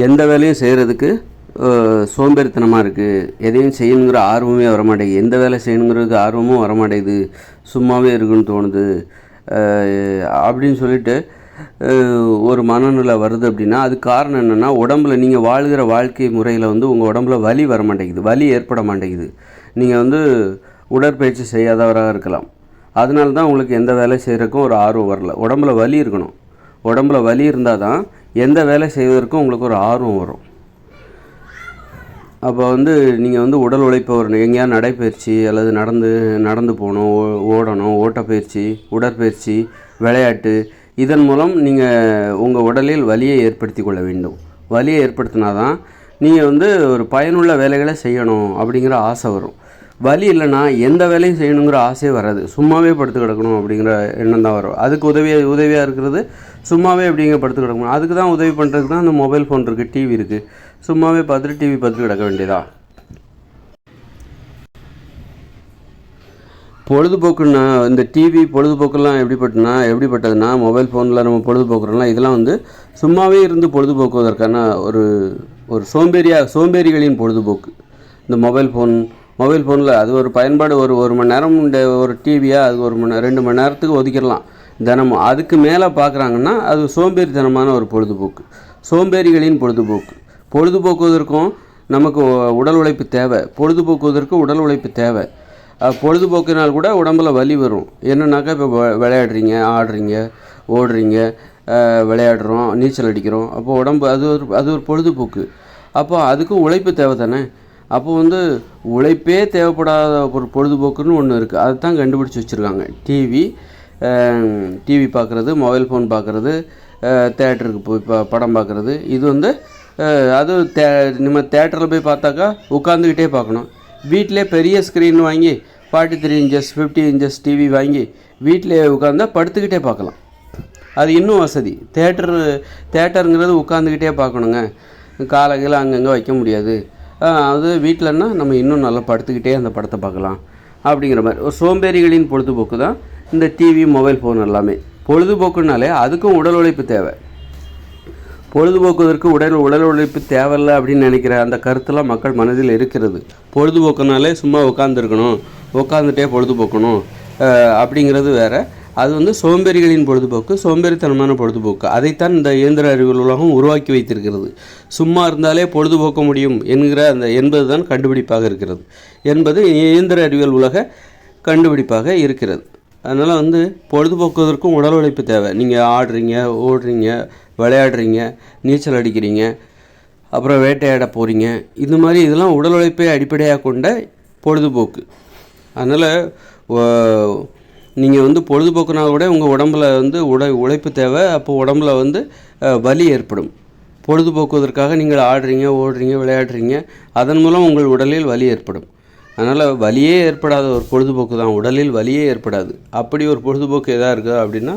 எந்த வேலையும் செய்கிறதுக்கு சோம்பேறித்தனமாக இருக்குது, எதையும் செய்யணுங்கிற ஆர்வமே வரமாட்டேங்குது, எந்த வேலை செய்யணுங்கிறதுக்கு ஆர்வமும் வரமாட்டேங்குது, சும்மாவே இருக்குன்னு தோணுது அப்படின்னு சொல்லிட்டு ஒரு மனநிலை வருது அப்படின்னா அதுக்கு காரணம் என்னென்னா, உடம்பில் நீங்கள் வாழ்கிற வாழ்க்கை முறையில் வந்து உங்கள் உடம்புல வலி வர மாட்டேங்குது, வலி ஏற்பட மாட்டேங்குது. நீங்கள் வந்து உடற்பயிற்சி செய்யாதவராக இருக்கலாம், அதனால தான் உங்களுக்கு எந்த வேலை செய்கிறதுக்கும் ஒரு ஆர்வம் வரல. உடம்புல வலி இருக்கணும், உடம்புல வலி இருந்தால் தான் எந்த வேலை செய்வதற்கும் உங்களுக்கு ஒரு ஆர்வம் வரும். அப்போ வந்து நீங்கள் வந்து உடல் உழைப்பு வரணும், எங்கேயாவது நடைப்பயிற்சி அல்லது நடந்து போகணும், ஓடணும், ஓட்டப்பயிற்சி, உடற்பயிற்சி, விளையாட்டு, இதன் மூலம் நீங்கள் உங்கள் உடலில் வலியை ஏற்படுத்தி கொள்ள வேண்டும். வலியை ஏற்படுத்தினா தான் நீங்கள் வந்து ஒரு பயனுள்ள வேலைகளை செய்யணும் அப்படிங்கிற ஆசை வரும். வலி இல்லைன்னா எந்த வேலையும் செய்யணுங்கிற ஆசையே வராது, சும்மாவே படுத்து கிடக்கணும் அப்படிங்கிற எண்ணம் தான் வரும். அதுக்கு உதவியாக இருக்கிறது சும்மாவே எப்படிங்க படுத்து கிடக்கணும், அதுக்கு தான் உதவி பண்ணுறதுக்கு தான் அந்த மொபைல் ஃபோன் இருக்குது, டிவி இருக்குது. சும்மாவே பார்த்துட்டு டிவி பார்த்துட்டு கிடக்க வேண்டியதா. பொழுதுபோக்குன்னா இந்த டிவி பொழுதுபோக்கெல்லாம் எப்படிப்பட்டதுன்னா மொபைல் ஃபோனில் நம்ம பொழுதுபோக்குறோம்லாம் இதெல்லாம் வந்து சும்மாவே இருந்து பொழுதுபோக்குவதற்கான ஒரு சோம்பேறிகளின் பொழுதுபோக்கு. இந்த மொபைல் ஃபோனில் அது ஒரு பயன்பாடு, ஒரு மணி நேரம் ஒரு டிவியாக அது 1 மணி நேரம் 2 மணி நேரத்துக்கு ஒதுக்கிடலாம் தினமும். அதுக்கு மேலே பார்க்குறாங்கன்னா அது சோம்பேறித்தனமான ஒரு பொழுதுபோக்கு, சோம்பேறிகளின் பொழுதுபோக்கு. பொழுதுபோக்குவதற்கும் நமக்கு உடல் உழைப்பு தேவை, உடல் உழைப்பு தேவை. பொழுதுபோக்கினால் கூட உடம்புல வலி வரும். என்னன்னாக்கா இப்போ விளையாடுறீங்க, ஆடுறீங்க, ஓடுறீங்க, விளையாடுறோம், நீச்சல் அடிக்கிறோம், அப்போது உடம்பு அது ஒரு பொழுதுபோக்கு. அப்போ அதுக்கும் உழைப்பு தேவை தானே. அப்போ வந்து உழைப்பே தேவைப்படாத ஒரு பொழுதுபோக்குன்னு ஒன்று இருக்குது, அதை தான் கண்டுபிடிச்சி வச்சுருக்காங்க. டிவி பார்க்குறது, மொபைல் ஃபோன் பார்க்குறது, தேட்டருக்கு போய் படம் பார்க்குறது. இது வந்து அது நம்ம தேட்டரில் போய் பார்த்தாக்கா உட்காந்துக்கிட்டே பார்க்கணும். வீட்டிலே பெரிய ஸ்க்ரீன் வாங்கி 43 இன்ச்சஸ் 50 இன்ச்சஸ் டிவி வாங்கி வீட்டிலே உட்காந்தா படுத்துக்கிட்டே பார்க்கலாம், அது இன்னும் வசதி. தேட்டருங்கிறது உட்காந்துக்கிட்டே பார்க்கணுங்க, காலையில் அங்கங்கே வைக்க முடியாது. அது வீட்டிலன்னா நம்ம இன்னும் நல்லா படுத்துக்கிட்டே அந்த படத்தை பார்க்கலாம் அப்படிங்கிற மாதிரி ஒரு சோம்பேறிகளின் பொழுதுபோக்கு தான் இந்த டிவி, மொபைல் ஃபோன் எல்லாமே. பொழுதுபோக்குனாலே அதுக்கும் உடல் உழைப்பு தேவை. பொழுதுபோக்குவதற்கு உடல் உழைப்பு தேவையில்லை அப்படின்னு நினைக்கிற அந்த கருத்தெல்லாம் மக்கள் மனதில் இருக்கிறது. பொழுதுபோக்குனாலே சும்மா உட்காந்துட்டே பொழுதுபோக்கணும் அப்படிங்கிறது வேறு. அது வந்து சோம்பேறிகளின் பொழுதுபோக்கு, சோம்பேறித்தனமான பொழுதுபோக்கு. அதைத்தான் இந்த இயந்திர அறிவியல் உலகம் உருவாக்கி வைத்திருக்கிறது. சும்மா இருந்தாலே பொழுதுபோக்க முடியும் என்பது தான் கண்டுபிடிப்பாக இருக்கிறது, என்பது இயந்திர அறிவியல் உலக கண்டுபிடிப்பாக இருக்கிறது. அதனால் வந்து பொழுதுபோக்குவதற்கும் உடல் உழைப்பு தேவை. நீங்கள் ஆடுறீங்க, ஓடுறீங்க, விளையாடுறீங்க, நீச்சல் அடிக்கிறீங்க, அப்புறம் வேட்டையாட போகிறீங்க, இந்த மாதிரி இதெல்லாம் உடல் உழைப்பை அடிப்படையாக கொண்ட பொழுதுபோக்கு. அதனால் நீங்கள் வந்து பொழுதுபோக்குனா கூட உங்கள் உடம்பில் வந்து உழைப்பு தேவை. அப்போது உடம்பில் வந்து வலி ஏற்படும். பொழுதுபோக்குவதற்காக நீங்கள் ஆடுறீங்க, ஓடுறீங்க, விளையாடுறீங்க, அதன் மூலம் உங்கள் உடலில் வலி ஏற்படும். அதனால் வலியே ஏற்படாத ஒரு பொழுதுபோக்கு தான், உடலில் வலியே ஏற்படாது. அப்படி ஒரு பொழுதுபோக்கு எதாக இருக்குது அப்படின்னா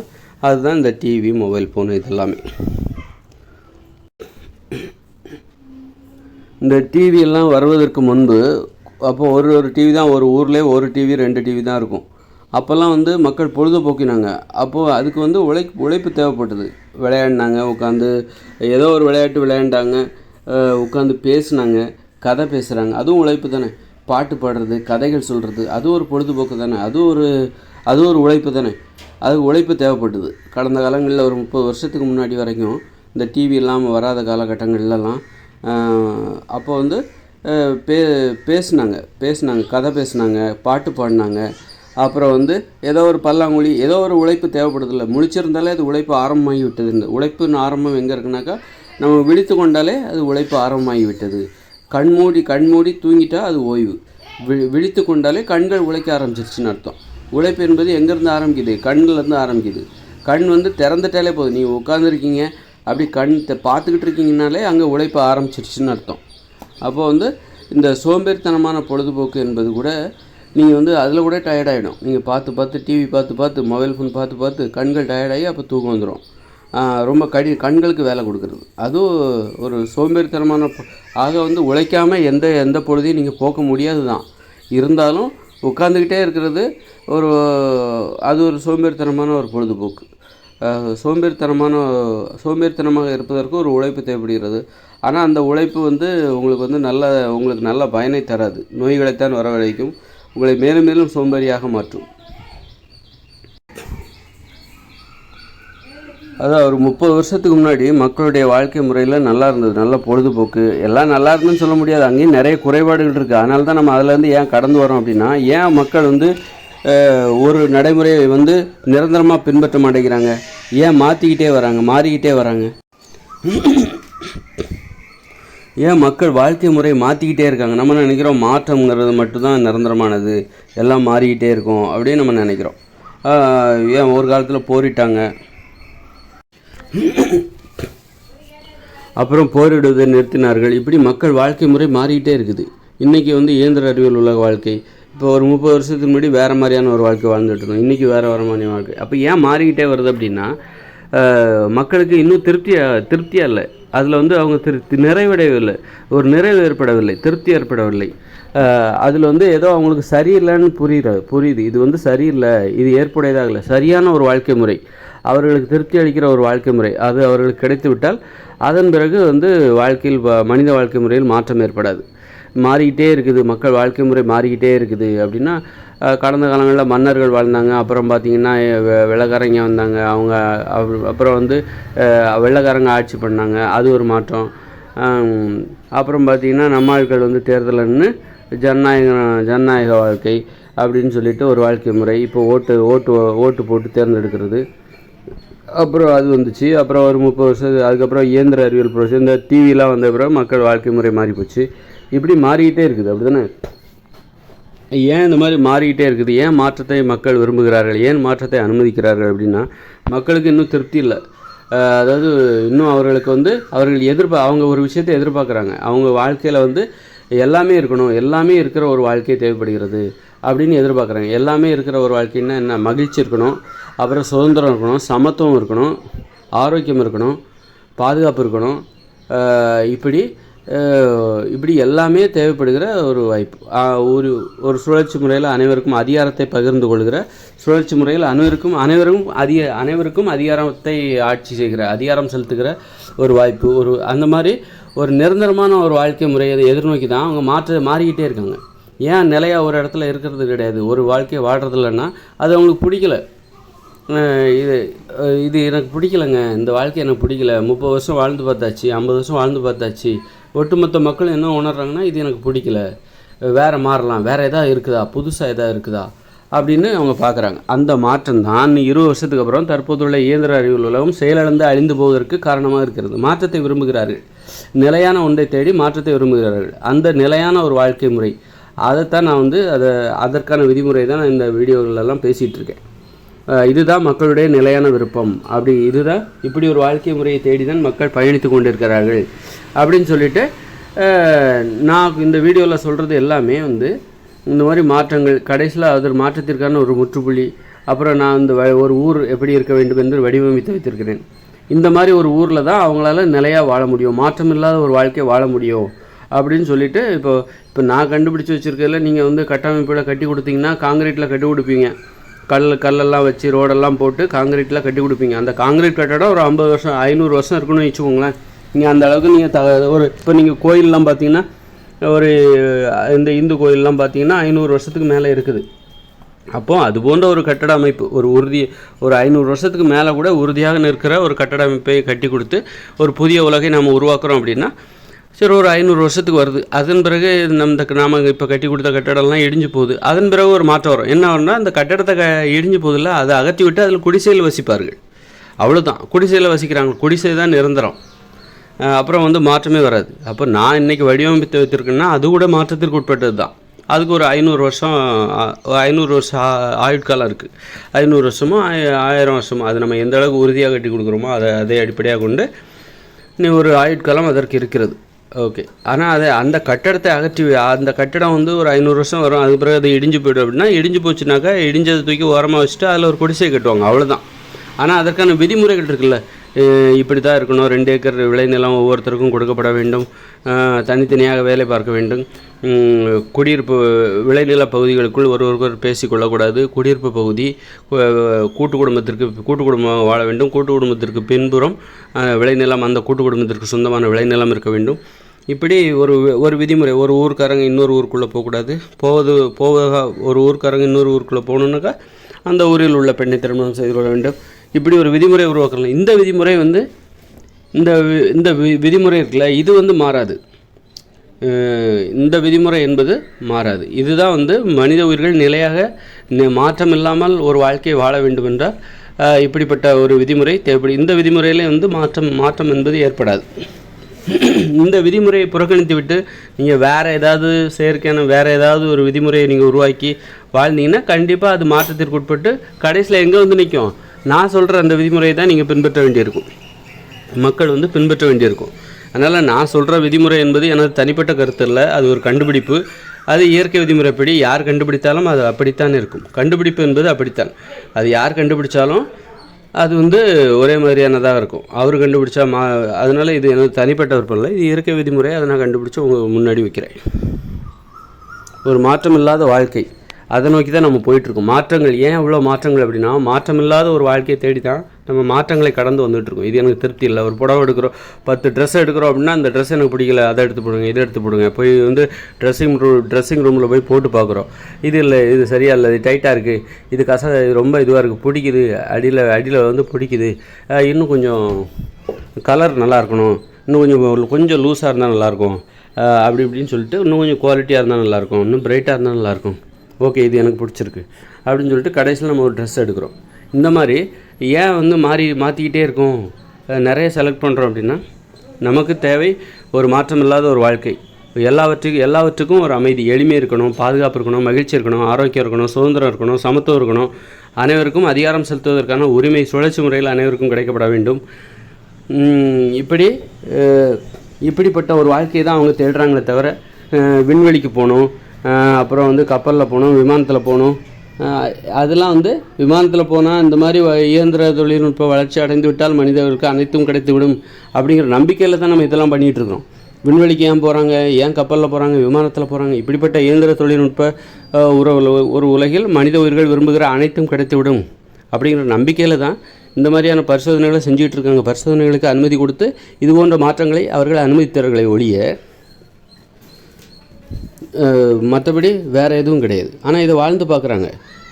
அதுதான் இந்த டிவி, மொபைல் ஃபோன் இதெல்லாமே. இந்த டிவியெல்லாம் வருவதற்கு முன்பு அப்போது ஒரு டிவி தான், ஒரு ஊரில் ஒரு டிவி 2 டிவி தான் இருக்கும். அப்போல்லாம் வந்து மக்கள் பொழுதுபோக்கினாங்க. அப்போது அதுக்கு வந்து உழைப்பு தேவைப்பட்டது. விளையாடினாங்க, உட்காந்து ஏதோ ஒரு விளையாட்டு விளையாண்டாங்க, உட்காந்து பேசுனாங்க, கதை பேசுகிறாங்க, அதுவும் உழைப்பு தானே. பாட்டு பாடுறது, கதைகள் சொல்கிறது, அது ஒரு பொழுதுபோக்கு தானே, அது ஒரு உழைப்பு தானே. அதுக்கு உழைப்பு தேவைப்பட்டது. கடந்த காலங்களில் ஒரு 30 வருஷத்துக்கு முன்னாடி வரைக்கும் இந்த டிவி இல்லாமல் வராத காலகட்டங்கள்லாம் அப்போ வந்து பேசுனாங்க, கதை பேசுனாங்க, பாட்டு பாடினாங்க. அப்புறம் வந்து ஏதோ ஒரு பல்லாங்குழி, ஏதோ ஒரு உழைப்பு தேவைப்படுதில்ல. முழிச்சிருந்தாலே அது உழைப்பு ஆரம்பமாகி விட்டது. இந்த உழைப்புன்னு ஆரம்பம் எங்கே இருக்குனாக்கா நம்ம விழித்து கொண்டாலே அது உழைப்பு ஆரம்பமாகி விட்டது. கண்மூடி தூங்கிட்டா அது ஓய்வு. விழித்து கொண்டாலே கண்கள் உழைக்க ஆரம்பிச்சிருச்சுன்னு அர்த்தம். உழைப்பு என்பது எங்கேருந்து ஆரம்பிக்குது? கண்ணிலேருந்து ஆரம்பிக்குது. கண் வந்து திறந்துட்டாலே போதும். நீங்கள் உட்காந்துருக்கீங்க, அப்படி பார்த்துக்கிட்டு இருக்கீங்கனாலே அங்கே உழைப்பு ஆரம்பிச்சிருச்சுன்னு அர்த்தம். அப்போ வந்து இந்த சோம்பேறித்தனமான பொழுதுபோக்கு என்பது கூட நீங்கள் வந்து அதில் கூட டயர்டாகிடும். நீங்கள் பார்த்து டிவி பார்த்து மொபைல் ஃபோன் பார்த்து கண்கள் டயர்டாகி அப்போ தூக்கம் வந்துடும். ரொம்ப கண்களுக்கு வேலை கொடுக்குறது அதுவும் ஒரு சோம்பேறித்தனமான ஆக வந்து உழைக்காமல் எந்த பொழுதையும் நீங்கள் போக்க முடியாது தான். இருந்தாலும் உட்காந்துக்கிட்டே இருக்கிறது அது ஒரு சோம்பேறித்தனமான ஒரு பொழுதுபோக்கு. சோம்பேறித்தனமாக இருப்பதற்கு ஒரு உழைப்பு தேவைப்படுகிறது. ஆனால் அந்த உழைப்பு வந்து உங்களுக்கு நல்ல பயனை தராது, நோய்களைத்தான் வரவழைக்கும், உங்களை மேலும் மேலும் சோம்பேறியாக மாற்றும். அதான் ஒரு 30 வருஷத்துக்கு முன்னாடி மக்களுடைய வாழ்க்கை முறையில் நல்லா இருந்தது, நல்ல பொழுதுபோக்கு எல்லாம் நல்லா இருந்துன்னு சொல்ல முடியாது, அங்கேயும் நிறைய குறைபாடுகள் இருக்குது. அதனால தான் நம்ம அதிலேருந்து ஏன் கடந்து வரோம் அப்படின்னா, ஏன் மக்கள் வந்து ஒரு நடைமுறையை வந்து நிரந்தரமாக பின்பற்ற மாட்டேங்கிறாங்க, ஏன் மாறிக்கிட்டே வராங்க, ஏன் மக்கள் வாழ்க்கை முறையை மாற்றிக்கிட்டே இருக்காங்க. நம்ம நினைக்கிறோம் மாற்றம்ங்கிறது மட்டும்தான் நிரந்தரமானது, எல்லாம் மாறிக்கிட்டே இருக்கும் அப்படின்னு நம்ம நினைக்கிறோம். ஏன் ஒரு காலத்தில் போரிட்டாங்க, அப்புறம் போரிடுவதை நிறுத்தினார்கள். இப்படி மக்கள் வாழ்க்கை முறை மாறிக்கிட்டே இருக்குது. இன்றைக்கி வந்து இயந்திர அறிவியல் உலக வாழ்க்கை. இப்போ ஒரு 30 வருஷத்துக்கு முன்னாடி வேறு மாதிரியான ஒரு வாழ்க்கை வாழ்ந்துட்டு இருந்தோம், இன்றைக்கி வேறு மாதிரியான வாழ்க்கை. அப்போ ஏன் மாறிக்கிட்டே வருது அப்படின்னா, மக்களுக்கு இன்னும் திருப்தியாக இல்லை, அதில் வந்து அவங்க நிறைவடையவில்லை, ஒரு நிறைவு ஏற்படவில்லை, திருப்தி ஏற்படவில்லை. அதில் வந்து ஏதோ அவங்களுக்கு சரியில்லைன்னு புரியுது. இது வந்து சரியில்லை, இது ஏற்புடையதாக இல்லை, சரியான ஒரு வாழ்க்கை முறை, அவர்களுக்கு திருப்தி அளிக்கிற ஒரு வாழ்க்கை முறை அது அவர்களுக்கு கிடைத்து விட்டால் அதன் பிறகு வந்து மனித வாழ்க்கை முறையில் மாற்றம் ஏற்படாது. மாறிக்கிட்டே இருக்குது, மக்கள் வாழ்க்கை முறை மாறிக்கிட்டே இருக்குது. அப்படின்னா கடந்த காலங்களில் மன்னர்கள் வாழ்ந்தாங்க, அப்புறம் பார்த்திங்கன்னா வெள்ளைக்காரங்க வந்தாங்க, அப்புறம் வந்து வெள்ளைக்காரங்க ஆட்சி பண்ணாங்க, அது ஒரு மாற்றம். அப்புறம் பார்த்திங்கன்னா நம்ம ஆட்கள் வந்து தேர்தலன்னு ஜனநாயக வாழ்க்கை அப்படின்னு சொல்லிட்டு ஒரு வாழ்க்கை முறை. இப்போ ஓட்டு போட்டு தேர்ந்தெடுக்கிறது, அப்புறம் அது வந்துச்சு. அப்புறம் ஒரு 30 வருஷம் அதுக்கப்புறம் இயந்திர அறிவியல் ப்ரோசஸ், இந்த டிவிலாம் வந்த பிறகு மக்கள் வாழ்க்கை முறை மாறி போச்சு. இப்படி மாறிக்கிட்டே இருக்குது, அப்படி தானே? ஏன் இந்த மாதிரி மாறிக்கிட்டே இருக்குது, ஏன் மாற்றத்தை மக்கள் விரும்புகிறார்கள், ஏன் மாற்றத்தை அனுமதிக்கிறார்கள் அப்படின்னா, மக்களுக்கு இன்னும் திருப்தி இல்லை. அதாவது இன்னும் அவர்களுக்கு வந்து அவங்க ஒரு விஷயத்தை எதிர்பார்க்குறாங்க, அவங்க வாழ்க்கையில் வந்து எல்லாமே இருக்கணும், எல்லாமே இருக்கிற ஒரு வாழ்க்கை தேவைப்படுகிறது அப்படின்னு எதிர்பார்க்குறாங்க. எல்லாமே இருக்கிற ஒரு வாழ்க்கைன்னா என்ன? மகிழ்ச்சி இருக்கணும், அப்புறம் சுதந்திரம் இருக்கணும், சமத்துவம் இருக்கணும், ஆரோக்கியம் இருக்கணும், பாதுகாப்பு இருக்கணும், இப்படி எல்லாமே தேவைப்படுகிற ஒரு வாய்ப்பு. ஒரு சுழற்சி முறையில் அனைவருக்கும் அதிகாரத்தை பகிர்ந்து கொள்கிற சுழற்சி முறையில் அனைவருக்கும் அதிகாரத்தை அதிகாரம் செலுத்துகிற ஒரு வாய்ப்பு. அந்த மாதிரி ஒரு நிரந்தரமான ஒரு வாழ்க்கை முறையை எதிர்நோக்கி தான் அவங்க மாறிக்கிட்டே இருக்காங்க. ஏன் நிலையாக ஒரு இடத்துல இருக்கிறது கிடையாது, ஒரு வாழ்க்கையை வாழ்கிறதில்லன்னா அது அவங்களுக்கு பிடிக்கல. இது எனக்கு பிடிக்கலைங்க, இந்த வாழ்க்கை எனக்கு பிடிக்கல, 30 வருஷம் வாழ்ந்து பார்த்தாச்சு, 50 வருஷம் வாழ்ந்து பார்த்தாச்சு. ஒட்டுமொத்த மக்களும் என்ன உணர்றாங்கன்னா, இது எனக்கு பிடிக்கல, வேறு மாறலாம், வேறு எதாவது இருக்குதா, புதுசாக எதாவது இருக்குதா அப்படின்னு அவங்க பார்க்குறாங்க. அந்த மாற்றம் தான் 20 வருஷத்துக்கு அப்புறம் தற்போதுள்ள இயந்திர அறிவியல் உலகம் செயலிழந்து அழிந்து போவதற்கு காரணமாக இருக்கிறது. மாற்றத்தை விரும்புகிறார்கள், நிலையான ஒன்றை தேடி மாற்றத்தை விரும்புகிறார்கள். அந்த நிலையான ஒரு வாழ்க்கை முறை, அதைத்தான் நான் வந்து அதற்கான விதிமுறை தான் நான் இந்த வீடியோகளெல்லாம் பேசிகிட்டு இருக்கேன். இதுதான் மக்களுடைய நிலையான விருப்பம். இப்படி ஒரு வாழ்க்கை முறையை தேடி தான் மக்கள் பயணித்து கொண்டிருக்கிறார்கள் அப்படின்னு சொல்லிட்டு நான் இந்த வீடியோவில் சொல்கிறது எல்லாமே வந்து இந்த மாதிரி மாற்றங்கள், கடைசியில் அது மாற்றத்திற்கான ஒரு முற்றுப்புள்ளி. அப்புறம் நான் இந்த ஒரு ஊர் எப்படி இருக்க வேண்டும் என்று வடிவமைத்து வைத்திருக்கிறேன். இந்த மாதிரி ஒரு ஊரில் தான் அவங்களால நிலையாக வாழ முடியும், மாற்றம் இல்லாத ஒரு வாழ்க்கையை வாழ முடியும் அப்படின்னு சொல்லிட்டு இப்போ நான் கண்டுபிடிச்சி வச்சுருக்கிறதுல நீங்கள் வந்து கட்டமைப்பில் கட்டி கொடுத்தீங்கன்னா காங்கிரீட்டில் கட்டி கொடுப்பீங்க, கல்லெல்லாம் வச்சு ரோடெல்லாம் போட்டு காங்கிரீட்டில் கட்டி கொடுப்பீங்க. அந்த காங்கிரீட் கட்டடம் ஒரு 50 வருஷம் 500 வருஷம் இருக்குன்னு வச்சுக்கோங்களேன். நீங்கள் அந்த அளவுக்கு நீங்கள் இப்போ நீங்கள் கோயிலெலாம் பார்த்தீங்கன்னா, இந்த இந்து கோயிலெலாம் பார்த்தீங்கன்னா 500 வருஷத்துக்கு மேலே இருக்குது. அப்போது அது போன்ற ஒரு கட்டட அமைப்பு, ஒரு 500 வருஷத்துக்கு மேலே கூட உறுதியாக நிற்கிற ஒரு கட்டட அமைப்பை கட்டி கொடுத்து ஒரு புதிய உலகை நாம் உருவாக்குறோம் அப்படின்னா, சரி ஒரு 500 வருஷத்துக்கு வருது. அதன் பிறகு நாம் இப்போ கட்டி கொடுத்த கட்டடம்லாம் இடிஞ்சு போகுது. அதன் பிறகு ஒரு மாற்றம் வரும். என்ன வரும்னா, அந்த கட்டடத்தை இடிஞ்சு போதில்ல, அதை அகற்றி விட்டு அதில் குடிசையில் வசிப்பார்கள். அவ்வளோதான், குடிசையில் வசிக்கிறாங்க. குடிசை தான் நிரந்தரம், அப்புறம் வந்து மாற்றமே வராது. அப்போ நான் இன்றைக்கி வடிவமைத்து வைத்திருக்கேன்னா அது கூட மாற்றத்திற்கு உட்பட்டது தான். அதுக்கு ஒரு 500 வருஷம் ஆயுட்காலம் இருக்குது. 500 வருஷமோ 1000 வருஷமோ, அது நம்ம எந்த அளவுக்கு உறுதியாக கட்டி கொடுக்குறோமோ அதை அடிப்படையாக கொண்டு ஒரு ஆயுட்காலம் அதற்கு இருக்கிறது. ஓகே. ஆனால் அந்த கட்டடத்தை அந்த கட்டடம் வந்து ஒரு 500 வருஷம் வரும், அதுக்கு பிறகு அது இடிஞ்சு போய்டும். அப்படின்னா இடிஞ்சு போச்சுனாக்கா இடிஞ்சதை தூக்கி ஓரமாக வச்சுட்டு அதில் ஒரு குடிசை கட்டுவாங்க, அவ்வளோதான். ஆனால் அதற்கான விதிமுறைகள் இருக்குல்ல, இப்படி தான் இருக்கணும், 2 ஏக்கர் விளைநிலம் ஒவ்வொருத்தருக்கும் கொடுக்கப்பட வேண்டும், தனித்தனியாக வேலை பார்க்க வேண்டும், குடியிருப்பு விளைநில பகுதிகளுக்குள் ஒருவருக்கொரு பேசிக்கொள்ளக்கூடாது, குடியிருப்பு பகுதி கூட்டு குடும்பமாக வாழ வேண்டும், கூட்டு குடும்பத்திற்கு பின்புறம் விளைநிலம் அந்த கூட்டு குடும்பத்திற்கு சொந்தமான விளைநிலம் இருக்க வேண்டும். இப்படி ஒரு விதிமுறை. ஒரு ஊருக்காரங்க இன்னொரு ஊருக்குள்ளே போகக்கூடாது. ஒரு ஊருக்காரங்க இன்னொரு ஊருக்குள்ளே போகணுன்னாக்கா அந்த ஊரில் உள்ள பெண்ணை திருமணம் செய்து கொள்ள வேண்டும். இப்படி ஒரு விதிமுறை உருவாக்கலாம். இந்த விதிமுறை இந்த விதிமுறை இருக்குல்ல, இது மாறாது. இந்த விதிமுறை என்பது மாறாது. இதுதான் மனித உயிர்கள் நிலையாக மாற்றமில்லாமல் ஒரு வாழ்க்கையை வாழ வேண்டும் என்றால் இப்படிப்பட்ட ஒரு விதிமுறை தேவைப்படும். இந்த விதிமுறையிலே மாற்றம் என்பது ஏற்படாது. இந்த விதிமுறையை புறக்கணித்து விட்டு நீங்கள் வேறு ஏதாவது ஒரு விதிமுறையை நீங்கள் உருவாக்கி வாழ்ந்தீங்கன்னா கண்டிப்பாக அது மாற்றத்திற்கு உட்பட்டு கடைசியில் எங்கே நிற்கும்? நான் சொல்கிற அந்த விதிமுறையை தான் நீங்கள் பின்பற்ற வேண்டியிருக்கும், மக்கள் பின்பற்ற வேண்டியிருக்கும். அதனால் நான் சொல்கிற விதிமுறை என்பது எனது தனிப்பட்ட கருத்து இல்லை, அது ஒரு கண்டுபிடிப்பு. அது இயற்கை விதிமுறைப்படி யார் கண்டுபிடித்தாலும் அது அப்படித்தான் இருக்கும். கண்டுபிடிப்பு என்பது அப்படித்தான். அது யார் கண்டுபிடித்தாலும் அது ஒரே மாதிரியானதாக இருக்கும். அவர் கண்டுபிடிச்சா அதனால் இது எனது தனிப்பட்ட விருப்பம் இல்லை, இது இயற்கை விதிமுறை. அதை நான் கண்டுபிடிச்சி உங்கள் முன்னாடி வைக்கிறேன். ஒரு மாற்றமில்லாத வாழ்க்கை, அதை நோக்கி தான் நம்ம போயிட்டுருக்கோம். மாற்றங்கள் ஏன் இவ்வளோ மாற்றங்கள் அப்படின்னா, மாற்றமில்லாத ஒரு வாழ்க்கையை தேடி தான் நம்ம மாற்றங்களை கடந்து வந்துட்டுருக்கோம். இது எனக்கு திருப்தி இல்லை. ஒரு புடவை எடுக்கிறோம், 10 ட்ரெஸ் எடுக்கிறோம் அப்படின்னா அந்த ட்ரெஸ் எனக்கு பிடிக்கல, அதை எடுத்து போடுங்க, இதை எடுத்து போடுங்க. போய் ட்ரெஸ்ஸிங் ரூமில் போய் போட்டு பார்க்குறோம். இது இல்லை, இது சரியா இல்லை, இது டைட்டாக இருக்குது, இது ரொம்ப இதுவாக இருக்குது, பிடிக்குது, அடியில் பிடிக்குது, இன்னும் கொஞ்சம் கலர் நல்லா இருக்கணும், இன்னும் கொஞ்சம் லூஸாக இருந்தால் நல்லாயிருக்கும், அப்படி இப்படின்னு சொல்லிட்டு இன்னும் கொஞ்சம் குவாலிட்டியாக இருந்தால் நல்லாயிருக்கும், இன்னும் பிரைட்டாக இருந்தால் நல்லாயிருக்கும், ஓகே இது எனக்கு பிடிச்சிருக்கு அப்படின்னு சொல்லிட்டு கடைசியில் நம்ம ஒரு ட்ரெஸ் எடுக்கிறோம். இந்த மாதிரி ஏன் மாற்றிக்கிட்டே இருக்கோம், நிறைய செலக்ட் பண்ணுறோம் அப்படின்னா, நமக்கு தேவை ஒரு மாற்றம் இல்லாத ஒரு வாழ்க்கை. எல்லாவற்றுக்கும் ஒரு அமைதி, எளிமை இருக்கணும், பாதுகாப்பு இருக்கணும், மகிழ்ச்சி இருக்கணும், ஆரோக்கியம் இருக்கணும், சுதந்திரம் இருக்கணும், சமத்துவம் இருக்கணும், அனைவருக்கும் அதிகாரம் செலுத்துவதற்கான உரிமை சுழற்சி முறையில் அனைவருக்கும் கிடைக்கப்பட வேண்டும். இப்படிப்பட்ட ஒரு வாழ்க்கையை தான் அவங்க தேடுறாங்களே தவிர விண்வெளிக்கு போகணும், அப்புறம் கப்பலில் போகணும், விமானத்தில் போகணும், அதெல்லாம் விமானத்தில் போனால் இந்த மாதிரி இயந்திர தொழில்நுட்ப வளர்ச்சி அடைந்து விட்டால் மனிதர்களுக்கு அனைத்தும் கிடைத்துவிடும் அப்படிங்கிற நம்பிக்கையில் தான் நம்ம இதெல்லாம் பண்ணிகிட்ருக்கோம். விண்வெளிக்கு ஏன் போகிறாங்க, ஏன் கப்பலில் போகிறாங்க, விமானத்தில் போகிறாங்க? இப்படிப்பட்ட இயந்திர தொழில்நுட்ப ஒரு உலகில் மனித உயிர்கள் விரும்புகிற அனைத்தும் கிடைத்துவிடும் அப்படிங்கிற நம்பிக்கையில் தான் இந்த மாதிரியான பரிசோதனைகளை செஞ்சுக்கிட்டு இருக்காங்க. பரிசோதனைகளுக்கு அனுமதி கொடுத்து இது போன்ற மாற்றங்களை அவர்கள் அனுமதித்தார்களை ஒழிய மற்றபடி வேறு எதுவும் கிடையாது. ஆனால் இதை வாழ்ந்து பார்க்குறாங்க.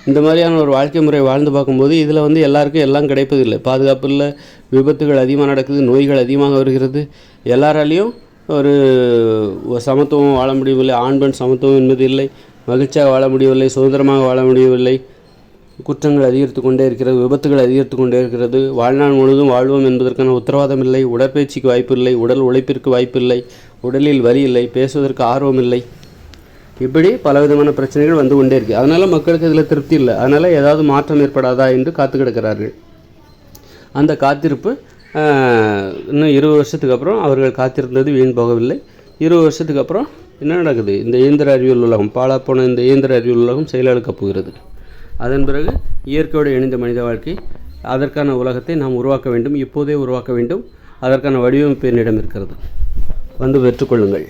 இந்த மாதிரியான ஒரு வாழ்க்கை முறை வாழ்ந்து பார்க்கும்போது இதில் எல்லாருக்கும் எல்லாம் கிடைப்பதில்லை. பாதுகாப்பு இல்லை, விபத்துகள் அதிகமாக நடக்குது, நோய்கள் அதிகமாக வருகிறது, எல்லாராலையும் ஒரு சமத்துவம் வாழ முடியவில்லை, ஆண் பெண் சமத்துவம் என்பது இல்லை, மகிழ்ச்சியாக வாழ முடியவில்லை, சுதந்திரமாக வாழ முடியவில்லை, குற்றங்கள் அதிகரித்து கொண்டே இருக்கிறது, விபத்துகள் அதிகரித்து கொண்டே இருக்கிறது, வாழ்நாள் முழுவதும் வாழ்வோம் என்பதற்கான உத்தரவாதம் இல்லை, உடற்பயிற்சிக்கு வாய்ப்பு இல்லை, உடல் உழைப்பிற்கு வாய்ப்பு இல்லை, உடலில் வலி இல்லை, பேசுவதற்கு ஆர்வம் இல்லை, இப்படி பலவிதமான பிரச்சனைகள் வந்து கொண்டே இருக்குது. அதனால் மக்களுக்கு இதில் திருப்தி இல்லை. அதனால் ஏதாவது மாற்றம் ஏற்படாதா என்று காத்து கிடக்கிறார்கள். அந்த காத்திருப்பு இன்னும் 20 வருஷத்துக்கு அப்புறம் அவர்கள் காத்திருந்தது வீண் போகவில்லை. 20 வருஷத்துக்கு அப்புறம் என்ன நடக்குது? இந்த இயந்திர அறிவியல் உலகம், பாழாப்போன இந்த இயந்திர அறிவியல் உலகம் செயலிழக்கப் போகிறது. அதன் பிறகு இயற்கையோடு இணைந்த மனித வாழ்க்கை, அதற்கான உலகத்தை நாம் உருவாக்க வேண்டும், இப்போதே உருவாக்க வேண்டும். அதற்கான வடிவமைப்பு என்னிடம் இருக்கிறது, வந்து பெற்றுக்கொள்ளுங்கள்.